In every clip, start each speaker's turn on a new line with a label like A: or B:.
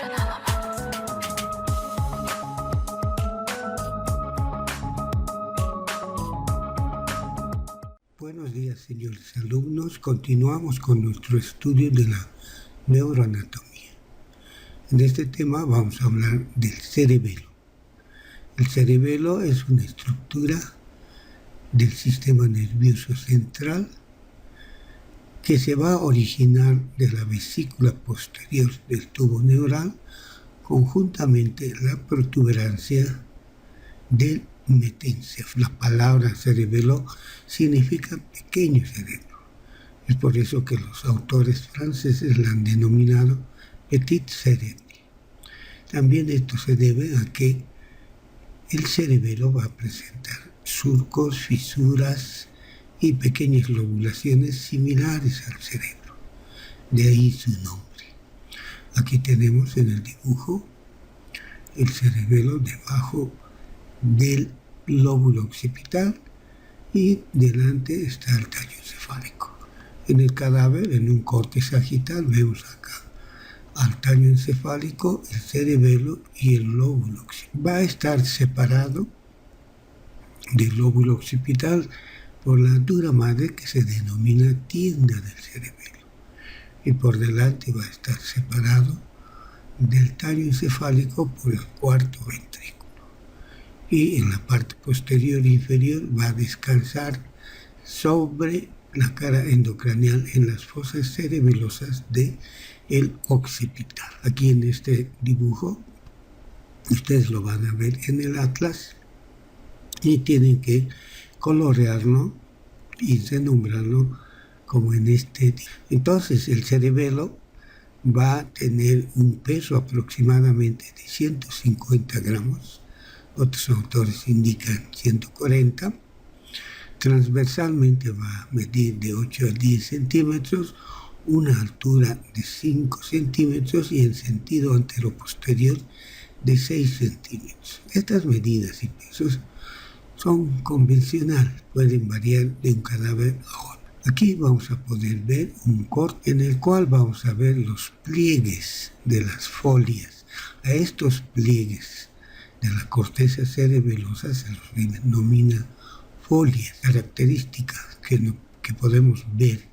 A: nada más.
B: Buenos días, señores alumnos. Continuamos con nuestro estudio de la neuroanatomía. En este tema vamos a hablar del cerebelo. El cerebelo es una estructura del sistema nervioso central que se va a originar de la vesícula posterior del tubo neural, conjuntamente la protuberancia del metencéfalo. La palabra cerebelo significa pequeño cerebro. Es por eso que los autores franceses la han denominado petit cerebro. También esto se debe a que el cerebelo va a presentar surcos, fisuras y pequeñas lobulaciones similares al cerebro. De ahí su nombre. Aquí tenemos en el dibujo el cerebelo debajo del lóbulo occipital y delante está el tallo encefálico. En el cadáver, en un corte sagital, vemos acá al tallo encefálico, el cerebelo y el lóbulo occipital. Va a estar separado del lóbulo occipital por la dura madre que se denomina tienda del cerebelo. Y por delante va a estar separado del tallo encefálico por el cuarto ventrículo. Y en la parte posterior e inferior va a descansar sobre la cara endocraneal en las fosas cerebelosas del occipital. Aquí en este dibujo, ustedes lo van a ver en el atlas y tienen que colorearlo y renombrarlo como en este. Entonces el cerebelo va a tener un peso aproximadamente de 150 gramos. Otros autores indican 140. Transversalmente va a medir de 8 a 10 centímetros, una altura de 5 centímetros y en sentido anteroposterior de 6 centímetros. Estas medidas y pesos son convencionales, pueden variar de un cadáver a otro. Aquí vamos a poder ver un corte en el cual vamos a ver los pliegues de las folias. A estos pliegues de la corteza cerebelosa se los denomina folias. Características que podemos ver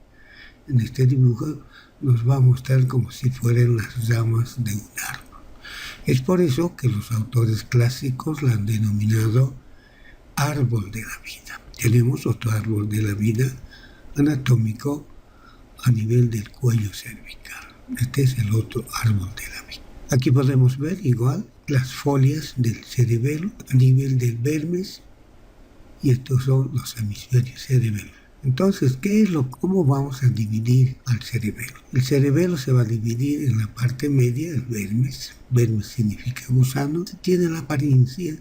B: en este dibujo nos va a mostrar como si fueran las ramas de un árbol. Es por eso que los autores clásicos la han denominado árbol de la vida. Tenemos otro árbol de la vida anatómico a nivel del cuello cervical. Este es el otro árbol de la vida. Aquí podemos ver igual las folias del cerebelo a nivel del vermes y estos son los hemisferios cerebelos. Entonces, ¿cómo vamos a dividir al cerebelo? El cerebelo se va a dividir en la parte media, el vermes. Vermes significa gusano. Tiene la apariencia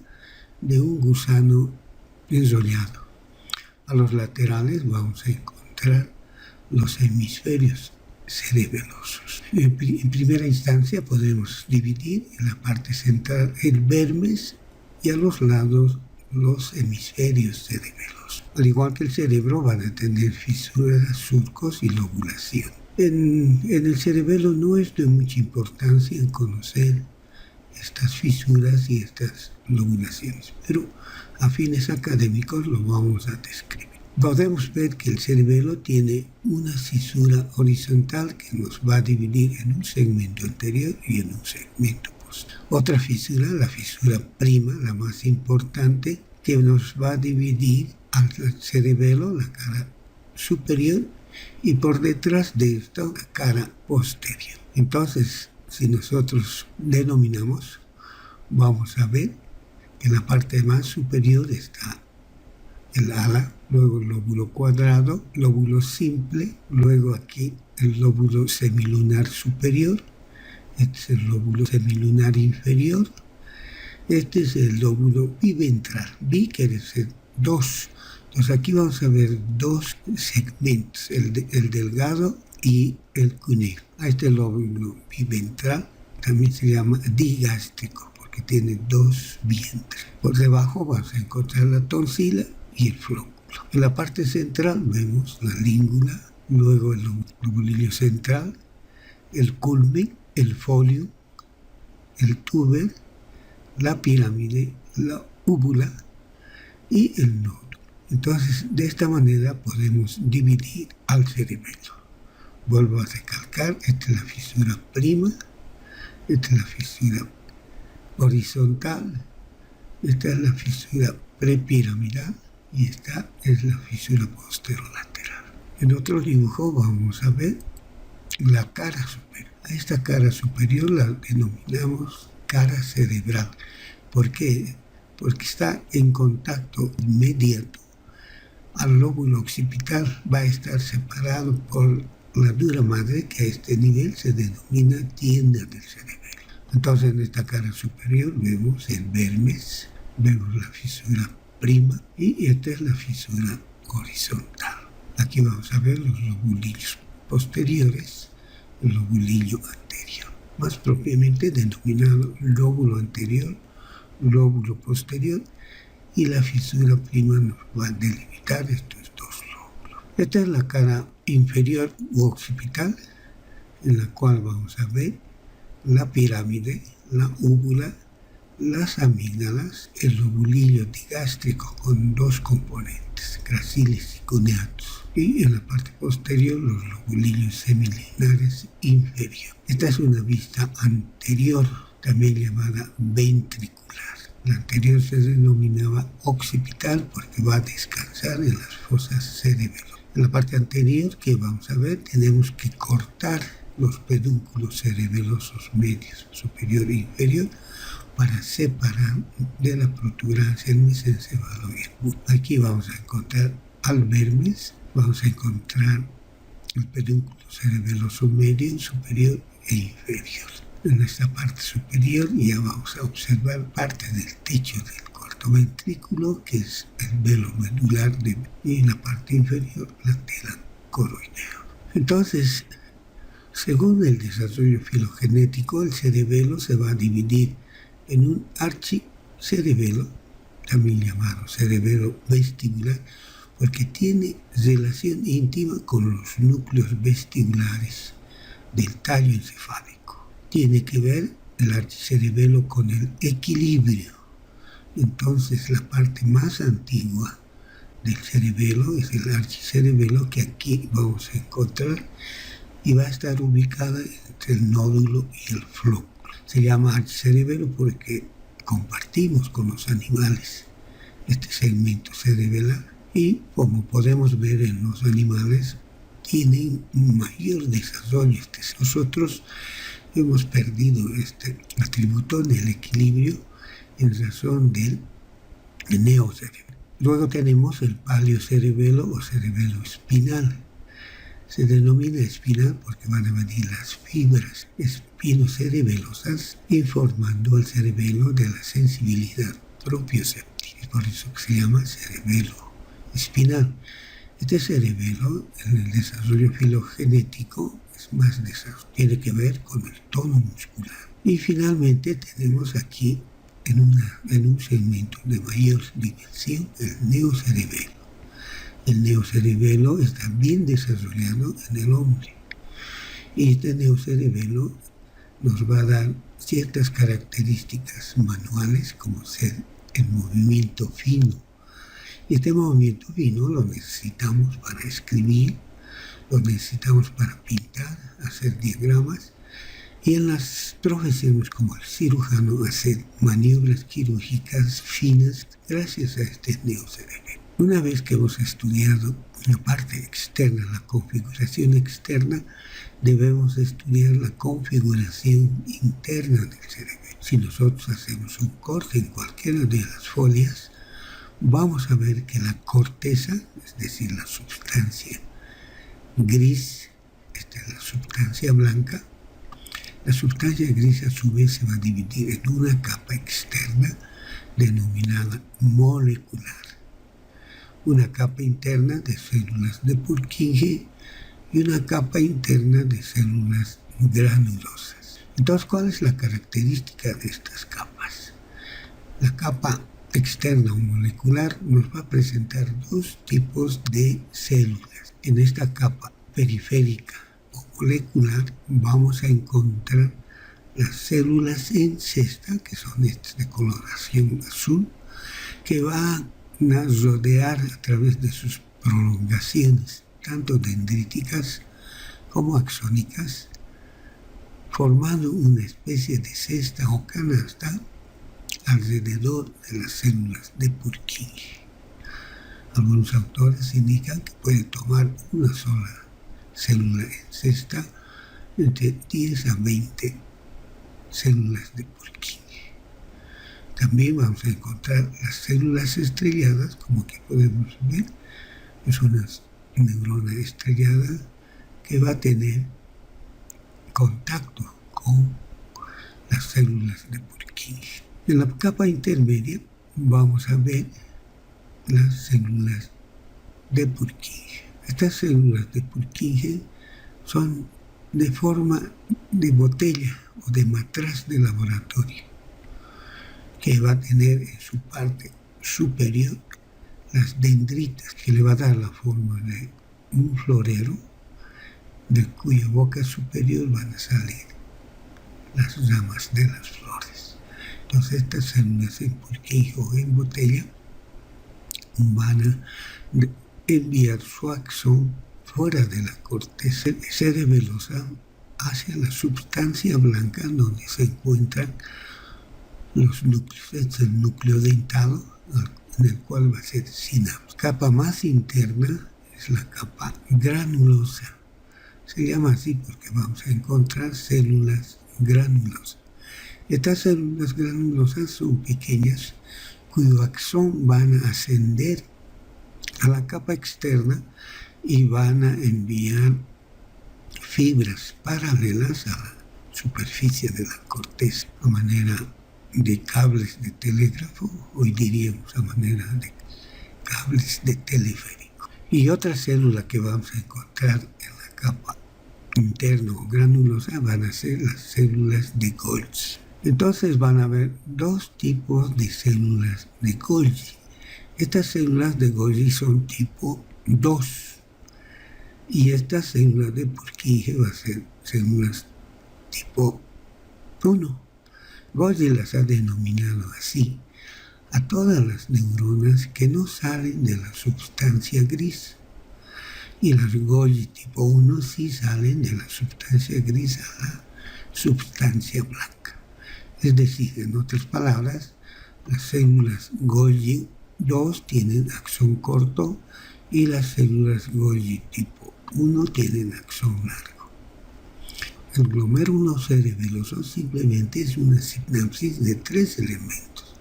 B: de un gusano enrollado. A los laterales vamos a encontrar los hemisferios cerebelosos. En primera instancia podemos dividir en la parte central el vermes y a los lados los hemisferios cerebelosos. Al igual que el cerebro van a tener fisuras, surcos y lobulación. En el cerebelo no es de mucha importancia en conocer estas fisuras y estas lobulaciones, pero a fines académicos lo vamos a describir. Podemos ver que el cerebelo tiene una cisura horizontal que nos va a dividir en un segmento anterior y en un segmento posterior. Otra fisura, la fisura prima, la más importante, que nos va a dividir al cerebelo, la cara superior, y por detrás de esto, la cara posterior. Entonces, si nosotros denominamos, vamos a ver que en la parte más superior está el ala, luego el lóbulo cuadrado, lóbulo simple, luego aquí el lóbulo semilunar superior, este es el lóbulo semilunar inferior, este es el lóbulo biventral. Bi quiere decir dos. Entonces aquí vamos a ver dos segmentos, el delgado y el cuneiforme. A este lóbulo biventral también se llama digástrico porque tiene dos vientres. Por debajo vamos a encontrar la tonsila y el flóculo. En la parte central vemos la língula, luego el lobulillo central, el culmen, el folio, el túber, la pirámide, la úvula y el nodo. Entonces, de esta manera podemos dividir al cerebelo. Vuelvo a recalcar, esta es la fisura prima, esta es la fisura horizontal, esta es la fisura prepiramidal y esta es la fisura posterolateral. En otro dibujo vamos a ver la cara superior. A esta cara superior la denominamos cara cerebral. ¿Por qué? Porque está en contacto inmediato al lóbulo occipital, va a estar separado por la dura madre, que a este nivel se denomina tienda del cerebelo. Entonces en esta cara superior vemos el vermes, vemos la fisura prima y esta es la fisura horizontal. Aquí vamos a ver los lobulillos posteriores, el lobulillo anterior, más propiamente denominado lóbulo anterior, lóbulo posterior, y la fisura prima nos va a delimitar estos dos lóbulos. Esta es la cara inferior u occipital, en la cual vamos a ver la pirámide, la úvula, las amígdalas, el lobulillo digástrico con dos componentes, gracilis y cuneatus, y en la parte posterior los lobulillos semilineares inferior. Esta es una vista anterior, también llamada ventricular. La anterior se denominaba occipital porque va a descansar en las fosas cerebelosas. En la parte anterior que vamos a ver tenemos que cortar los pedúnculos cerebelosos medios, superior e inferior, para separar de la protuberancia el mesencéfalo y el bulbo. Aquí vamos a encontrar al vermes, vamos a encontrar el pedúnculo cerebeloso medio, superior e inferior. En esta parte superior ya vamos a observar parte del techo del corto ventrículo, que es el velo medular, y en la parte inferior la tela coroidea. Entonces, según el desarrollo filogenético, el cerebelo se va a dividir en un archicerebelo, también llamado cerebelo vestibular, porque tiene relación íntima con los núcleos vestibulares del tallo encefálico. Tiene que ver el archicerebelo con el equilibrio. Entonces la parte más antigua del cerebelo es el archicerebelo, que aquí vamos a encontrar y va a estar ubicada entre el nódulo y el flóculo. Se llama archicerebelo porque compartimos con los animales este segmento cerebelar y, como podemos ver en los animales, tienen un mayor desarrollo. Nosotros hemos perdido este atributo del equilibrio en razón del neocerebelo. Luego tenemos el paleocerebelo o cerebelo espinal. Se denomina espinal porque van a venir las fibras espinocerebelosas informando al cerebelo de la sensibilidad propioceptiva. Es por eso que se llama cerebelo espinal. Este cerebelo, en el desarrollo filogenético, es más desarrollo, tiene que ver con el tono muscular. Y finalmente tenemos aquí, en un segmento de mayor dimensión, el neocerebelo. El neocerebelo está bien desarrollado en el hombre. Y este neocerebelo nos va a dar ciertas características manuales, como ser el movimiento fino. Y este movimiento fino lo necesitamos para escribir, lo necesitamos para pintar, hacer diagramas, y en las profesiones como el cirujano hacer maniobras quirúrgicas finas gracias a este neocerebelo. Una vez que hemos estudiado la parte externa, la configuración externa, debemos estudiar la configuración interna del cerebelo. Si nosotros hacemos un corte en cualquiera de las folias, vamos a ver que la corteza, es decir, la sustancia gris, esta es la sustancia blanca, la sustancia gris a su vez se va a dividir en una capa externa denominada molecular, una capa interna de células de Purkinje y una capa interna de células granulosas. Entonces, ¿cuál es la característica de estas capas? La capa externa o molecular nos va a presentar dos tipos de células. En esta capa periférica o molecular vamos a encontrar las células en cesta, que son estas de coloración azul, que van a rodear a través de sus prolongaciones, tanto dendríticas como axónicas, formando una especie de cesta o canasta alrededor de las células de Purkinje. Algunos autores indican que puede tomar una sola célula en cesta entre 10 a 20 células de Purkinje. También vamos a encontrar las células estrelladas, como que podemos ver, es una neurona estrellada que va a tener contacto con las células de Purkinje. En la capa intermedia vamos a ver las células de Purkinje. Estas células de Purkinje son de forma de botella o de matraz de laboratorio, que va a tener en su parte superior las dendritas, que le va a dar la forma de un florero, de cuya boca superior van a salir las ramas de las flores. Entonces estas células en Purkinje o en botella van a enviar su axón fuera de la corteza cerebelosa hacia la sustancia blanca donde se encuentran los núcleos. Este es el núcleo dentado en el cual va a ser sinapsis. Capa más interna es la capa granulosa. Se llama así porque vamos a encontrar células granulosas. Estas células granulosas son pequeñas cuyo axón van a ascender a la capa externa y van a enviar fibras paralelas a la superficie de la corteza a manera de cables de telégrafo, hoy diríamos a manera de cables de teleférico. Y otra célula que vamos a encontrar en la capa interna o granulosa van a ser las células de Golgi. Entonces van a haber dos tipos de células de Golgi. Estas células de Golgi son tipo 2 y estas células de Purkinje van a ser células tipo 1. Golgi las ha denominado así a todas las neuronas que no salen de la sustancia gris, y las Golgi tipo 1 sí salen de la sustancia gris a la sustancia blanca. Es decir, en otras palabras, las células Golgi 2 tienen axón corto y las células Golgi tipo 1 tienen axón largo. El glomérulo cerebeloso simplemente es una sinapsis de 3 elementos: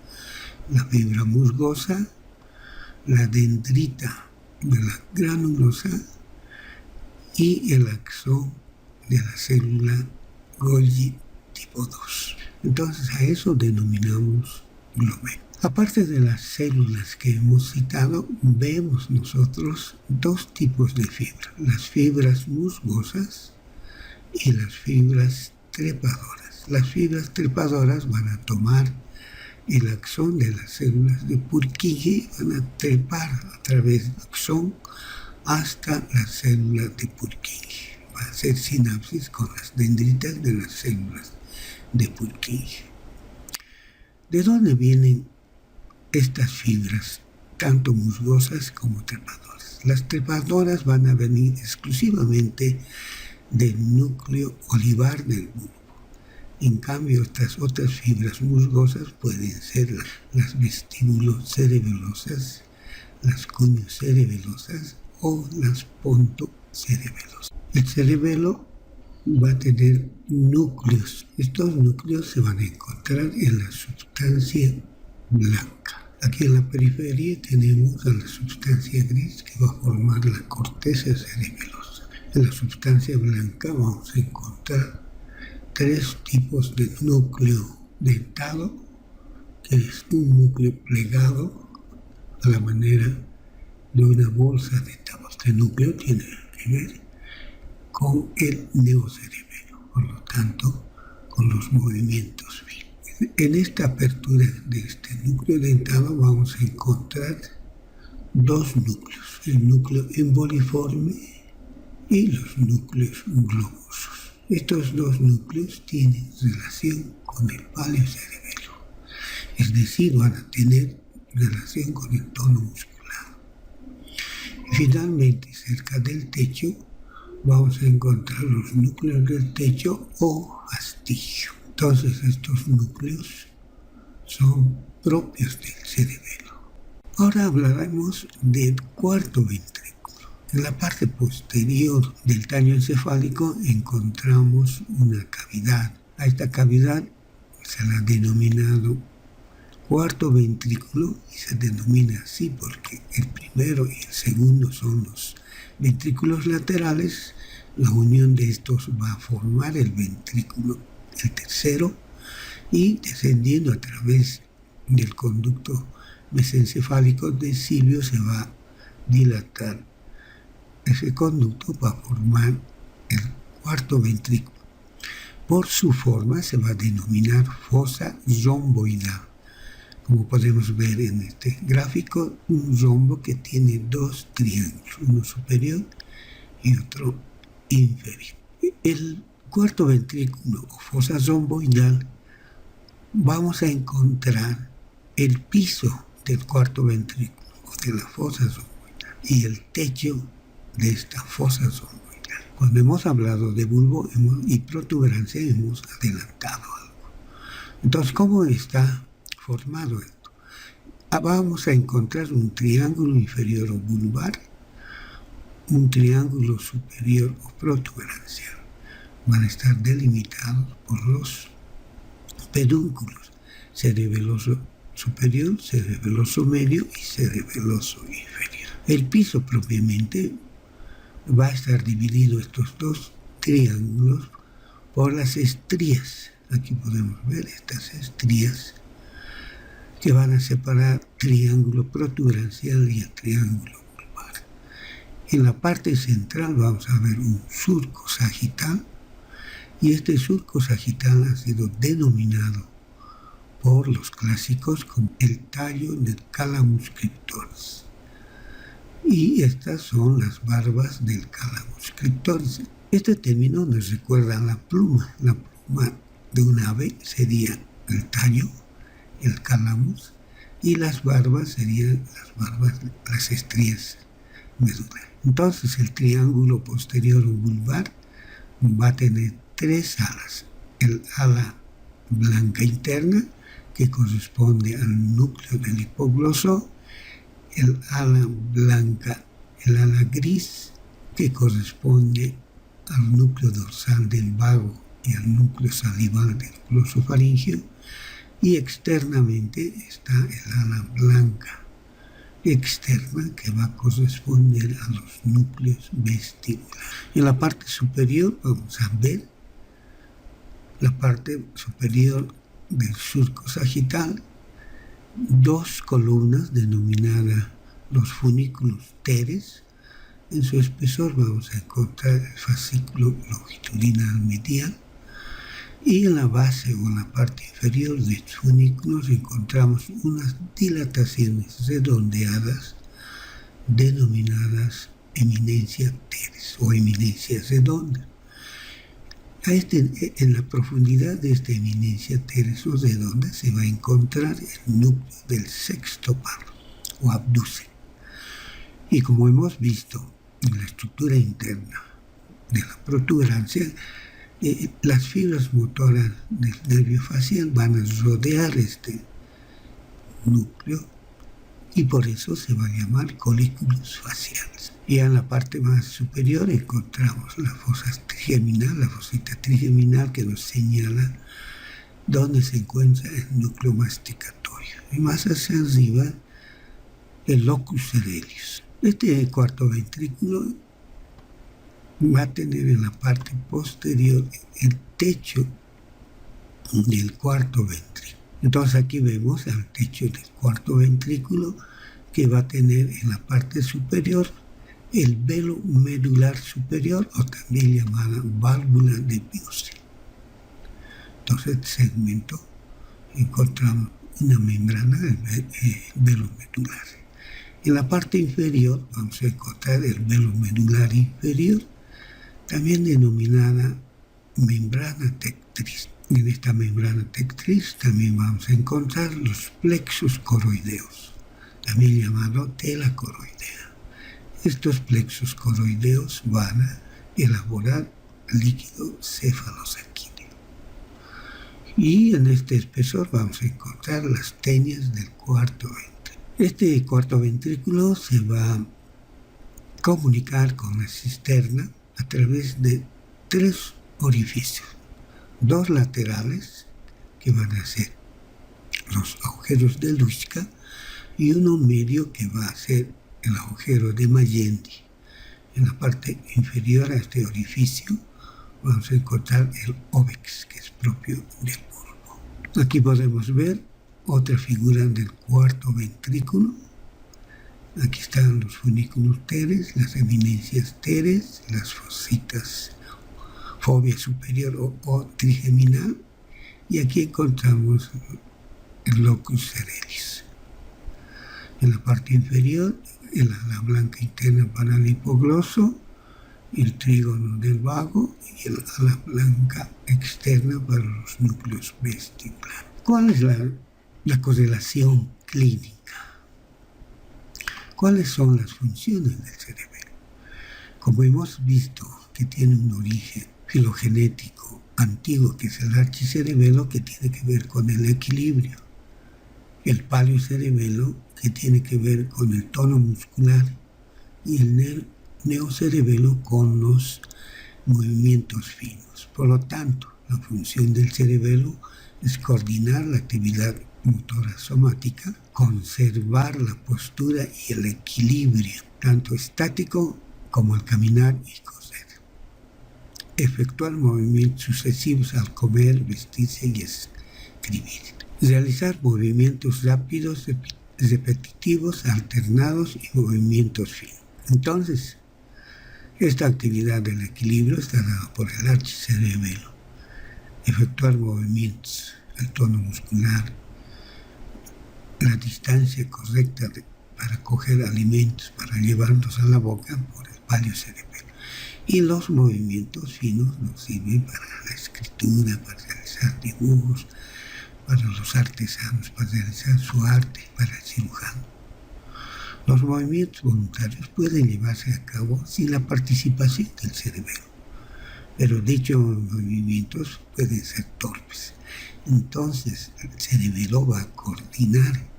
B: la fibra musgosa, la dendrita de la granulosa y el axón de la célula Golgi tipo 2. Entonces a eso denominamos glomérulo. Aparte de las células que hemos citado, vemos nosotros dos tipos de fibras: las fibras musgosas y las fibras trepadoras. Las fibras trepadoras van a tomar el axón de las células de Purkinje, van a trepar a través del axón hasta las células de Purkinje. Va a hacer sinapsis con las dendritas de las células de Purkinje. ¿De dónde vienen estas fibras, tanto musgosas como trepadoras? Las trepadoras van a venir exclusivamente del núcleo olivar del bulbo. En cambio, estas otras fibras musgosas pueden ser las vestíbulos cerebelosas, las cuñocerebelosas o las pontocerebelosas. El cerebelo va a tener núcleos. Estos núcleos se van a encontrar en la sustancia blanca. Aquí en la periferia tenemos a la sustancia gris que va a formar la corteza cerebelosa. En la sustancia blanca vamos a encontrar 3 tipos de núcleo dentado, que es un núcleo plegado a la manera de una bolsa de tabaco. Este núcleo tiene que ver con el neocerebelo, por lo tanto, con los movimientos finos. En esta apertura de este núcleo dentado vamos a encontrar 2 núcleos: el núcleo emboliforme y los núcleos globosos. Estos dos núcleos tienen relación con el palio-cerebelo, es decir, van a tener relación con el tono muscular. Y finalmente, cerca del techo, vamos a encontrar los núcleos del techo o fasciculus. Entonces, estos núcleos son propios del cerebelo. Ahora hablaremos del cuarto ventrículo. En la parte posterior del tallo encefálico encontramos una cavidad. A esta cavidad se la ha denominado cuarto ventrículo y se denomina así porque el primero y el segundo son los ventrículos laterales. La unión de estos va a formar el ventrículo, el tercero, y descendiendo a través del conducto mesencefálico de Silvio se va a dilatar ese conducto para formar el cuarto ventrículo. Por su forma se va a denominar fosa romboidal. Como podemos ver en este gráfico, un rombo que tiene dos triángulos, uno superior y otro inferior. El cuarto ventrículo o fosa romboidal, vamos a encontrar el piso del cuarto ventrículo o de la fosa romboidal y el techo de esta fosa romboidal. Cuando hemos hablado de bulbo y protuberancia hemos adelantado algo. Entonces, ¿cómo está formado esto? Vamos a encontrar un triángulo inferior o bulbar, un triángulo superior o protuberancial. Van a estar delimitados por los pedúnculos cerebeloso superior, cerebeloso medio y cerebeloso inferior. El piso propiamente va a estar dividido estos dos triángulos por las estrías. Aquí podemos ver estas estrías que van a separar triángulo protuberancial y el triángulo bulbar. En la parte central vamos a ver un surco sagital y este surco sagital ha sido denominado por los clásicos como el tallo del calamus scriptoris. Y estas son las barbas del calamus scriptoris. Este término nos recuerda a la pluma. La pluma de un ave sería el tallo, el calamus, y las barbas serían las estrías medulares. Entonces el triángulo posterior o bulbar va a tener tres alas. El ala blanca interna, que corresponde al núcleo del hipogloso, el ala blanca, el ala gris, que corresponde al núcleo dorsal del vago y al núcleo salival del glosofaringeo, y externamente está el ala blanca externa, que va a corresponder a los núcleos vestibulares. En la parte superior vamos a ver la parte superior del surco sagital, dos columnas denominadas los funículos teres. En su espesor vamos a encontrar el fascículo longitudinal medial y en la base o en la parte inferior de estos funículos encontramos unas dilataciones redondeadas denominadas eminencia teres o eminencias redondas. En la profundidad de esta eminencia teres o redonda se va a encontrar el núcleo del sexto par o abducen. Y como hemos visto en la estructura interna de la protuberancia, las fibras motoras del nervio facial van a rodear este núcleo y por eso se va a llamar colículos faciales. Y en la parte más superior encontramos la fosa trigeminal, la fosita trigeminal que nos señala dónde se encuentra el núcleo masticatorio. Y más hacia arriba, el locus coeruleus. Este cuarto ventrículo va a tener en la parte posterior el techo del cuarto ventrículo. Entonces aquí vemos el techo del cuarto ventrículo que va a tener en la parte superior el velo medular superior o también llamada válvula de Biot. Entonces en este segmento encontramos una membrana del velo medular. En la parte inferior vamos a encontrar el velo medular inferior, también denominada membrana tectriz. En esta membrana tectriz también vamos a encontrar los plexos coroideos, también llamado tela coroidea. Estos plexos coroideos van a elaborar líquido cefalosanguíneo. Y en este espesor vamos a encontrar las teñas del cuarto ventrículo. Este cuarto ventrículo se va a comunicar con la cisterna a través de 3 orificios, 2 laterales, que van a ser los agujeros de Luschka, y uno medio, que va a ser el agujero de Magendie. En la parte inferior a este orificio vamos a encontrar el óbex, que es propio del bulbo. Aquí podemos ver otra figura del cuarto ventrículo. Aquí están los funículos teres, las eminencias teres, las fositas fovea superior o trigeminal, y aquí encontramos el locus cerelis. En la parte inferior, el ala blanca interna para el hipogloso, el trígono del vago y el ala blanca externa para los núcleos vestibulares. ¿Cuál es la correlación clínica? ¿Cuáles son las funciones del cerebelo? Como hemos visto que tiene un origen filogenético antiguo, que es el archicerebelo, que tiene que ver con el equilibrio, el paleocerebelo, que tiene que ver con el tono muscular, y el neocerebelo con los movimientos finos. Por lo tanto, la función del cerebelo es coordinar la actividad motora somática, conservar la postura y el equilibrio, tanto estático como al caminar y coser, efectuar movimientos sucesivos al comer, vestirse y escribir, realizar movimientos rápidos, repetitivos, alternados y movimientos finos. Entonces, esta actividad del equilibrio está dada por el archicerebelo. Efectuar movimientos, el tono muscular, la distancia correcta para coger alimentos, para llevarlos a la boca, por el paleocerebelo. Y los movimientos finos nos sirven para la escritura, para realizar dibujos, para los artesanos, para realizar su arte, para el cirujano. Los movimientos voluntarios pueden llevarse a cabo sin la participación del cerebelo, pero dichos movimientos pueden ser torpes. Entonces el cerebelo va a coordinar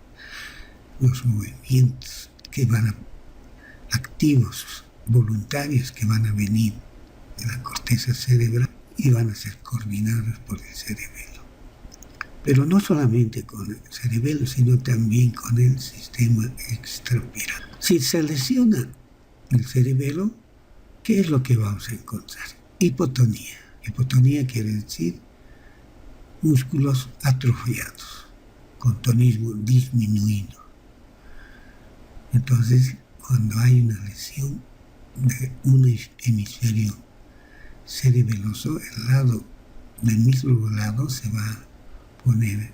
B: los movimientos que van a, activos, voluntarios, que van a venir de la corteza cerebral y van a ser coordinados por el cerebelo. Pero no solamente con el cerebelo, sino también con el sistema extrapiramidal. Si se lesiona el cerebelo, ¿qué es lo que vamos a encontrar? Hipotonía. Hipotonía quiere decir músculos atrofiados, con tonismo disminuido. Entonces, cuando hay una lesión de un hemisferio cerebeloso, el lado del mismo lado se va a poner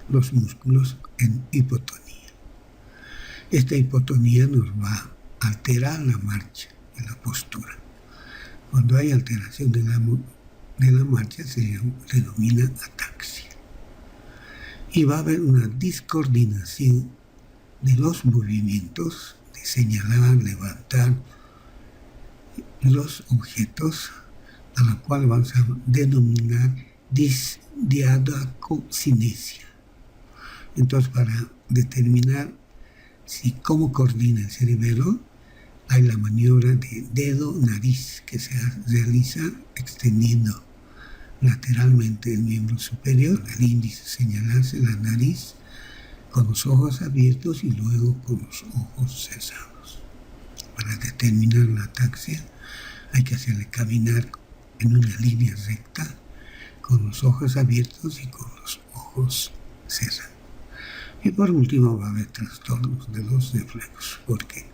B: los músculos en hipotonía. Esta hipotonía nos va a alterar la marcha y la postura. Cuando hay alteración de la marcha se denomina ataxia. Y va a haber una discoordinación de los movimientos de señalar, levantar los objetos, a la cual vamos a denominar disdiadococinesia. Entonces, para determinar cómo coordina el cerebelo, hay la maniobra de dedo-nariz, que se realiza extendiendo lateralmente el miembro superior, el índice señalarse la nariz con los ojos abiertos y luego con los ojos cerrados. Para determinar la ataxia hay que hacerle caminar en una línea recta con los ojos abiertos y con los ojos cerrados. Y por último va a haber trastornos de los reflejos, porque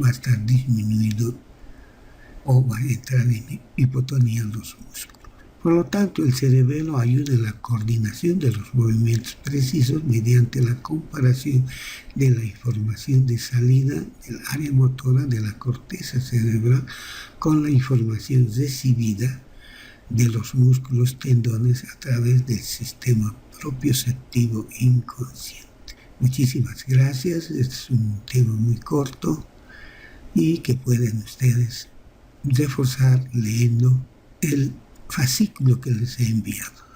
B: va a estar disminuido o va a entrar en hipotonía los músculos. Por lo tanto, el cerebelo ayuda en la coordinación de los movimientos precisos mediante la comparación de la información de salida del área motora de la corteza cerebral con la información recibida de los músculos tendones a través del sistema propioceptivo inconsciente. Muchísimas gracias, es un tema muy corto y que pueden ustedes reforzar leyendo el fascículo que les he enviado.